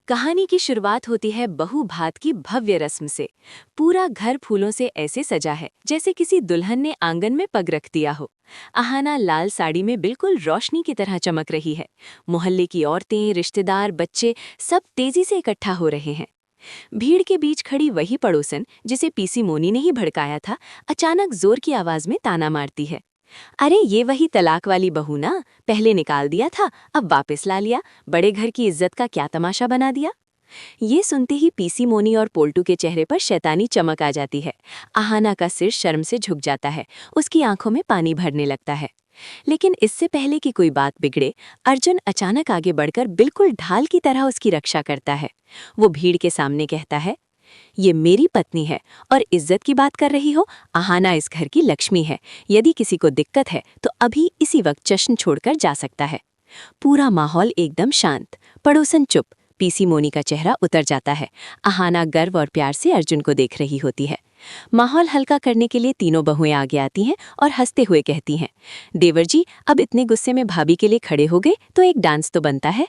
कहानी की शुरुआत होती है बहू भात की भव्य रस्म से। पूरा घर फूलों से ऐसे सजा है जैसे किसी दुल्हन ने आंगन में पग रख दिया हो। अहाना लाल साड़ी में बिल्कुल रोशनी की तरह चमक रही है। मोहल्ले की औरतें, रिश्तेदार, बच्चे सब तेजी से इकट्ठा हो रहे हैं। भीड़ के बीच खड़ी वही पड़ोसन जिसे पीसी मोनी ने ही भड़काया था, अचानक जोर की आवाज में ताना मारती है। अरे ये वही तलाक वाली बहू ना, पहले निकाल दिया था, अब वापस ला लिया। बड़े घर की इज्जत का क्या तमाशा बना दिया। ये सुनते ही पीसी मोनी और पोल्टू के चेहरे पर शैतानी चमक आ जाती है। आहाना का सिर शर्म से झुक जाता है, उसकी आंखों में पानी भरने लगता है। लेकिन इससे पहले कि कोई बात बिगड़े, अर्जुन अचानक आगे बढ़कर बिल्कुल ढाल की तरह उसकी रक्षा करता है। वो भीड़ के सामने कहता है, ये मेरी पत्नी है और इज्जत की बात कर रही हो। आहाना इस घर की लक्ष्मी है। यदि किसी को दिक्कत है तो अभी इसी वक्त जश्न छोड़कर जा सकता है। पूरा माहौल एकदम शांत, पड़ोसन चुप। पीसी मोनी का चेहरा उतर जाता है। आहाना गर्व और प्यार से अर्जुन को देख रही होती है। माहौल हल्का करने के लिए तीनों बहुएं आगे आती हैं और हंसते हुए कहती हैं, देवर जी, अब इतने गुस्से में भाभी के लिए खड़े हो गए तो एक डांस तो बनता है।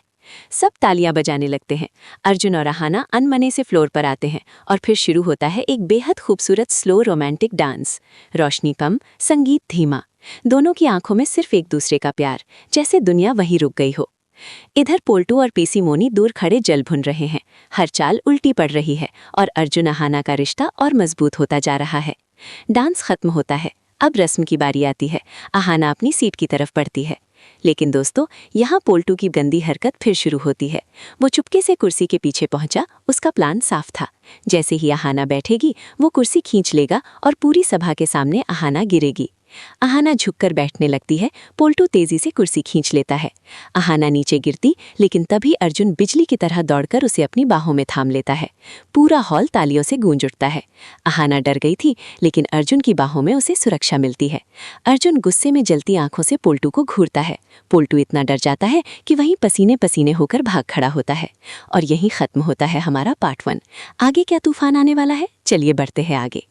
सब तालियां बजाने लगते हैं। अर्जुन और आहाना अनमने से फ्लोर पर आते हैं और फिर शुरू होता है एक बेहद खूबसूरत स्लो रोमांटिक डांस। रोशनी कम, संगीत धीमा, दोनों की आंखों में सिर्फ एक दूसरे का प्यार, जैसे दुनिया वहीं रुक गई हो। इधर पोल्टू और पीसी मोनी दूर खड़े जल भुन रहे हैं। हर चाल उल्टी पड़ रही है और अर्जुन आहाना का रिश्ता और मजबूत होता जा रहा है। डांस खत्म होता है। अब रस्म की बारी आती है। आहाना अपनी सीट की तरफ बढ़ती है। लेकिन दोस्तों, यहाँ पोल्टू की गंदी हरकत फिर शुरू होती है। वो चुपके से कुर्सी के पीछे पहुंचा। उसका प्लान साफ था। जैसे ही आहाना बैठेगी, वो कुर्सी खींच लेगा और पूरी सभा के सामने आहाना गिरेगी। आहाना झुककर बैठने लगती है। पोल्टू तेजी से कुर्सी खींच लेता है। आहाना नीचे गिरती, लेकिन तभी अर्जुन बिजली की तरह दौड़कर उसे अपनी बाहों में थाम लेता है। पूरा हॉल तालियों से गूंज उठता है। आहाना डर गई थी, लेकिन अर्जुन की बाहों में उसे सुरक्षा मिलती है। अर्जुन गुस्से में जलती आंखों से पोल्टू को घूरता है। पोल्टू इतना डर जाता है कि वहीं पसीने पसीने होकर भाग खड़ा होता है। और यहीं खत्म होता है हमारा पार्ट 1। आगे क्या तूफान आने वाला है, चलिए बढ़ते हैं आगे।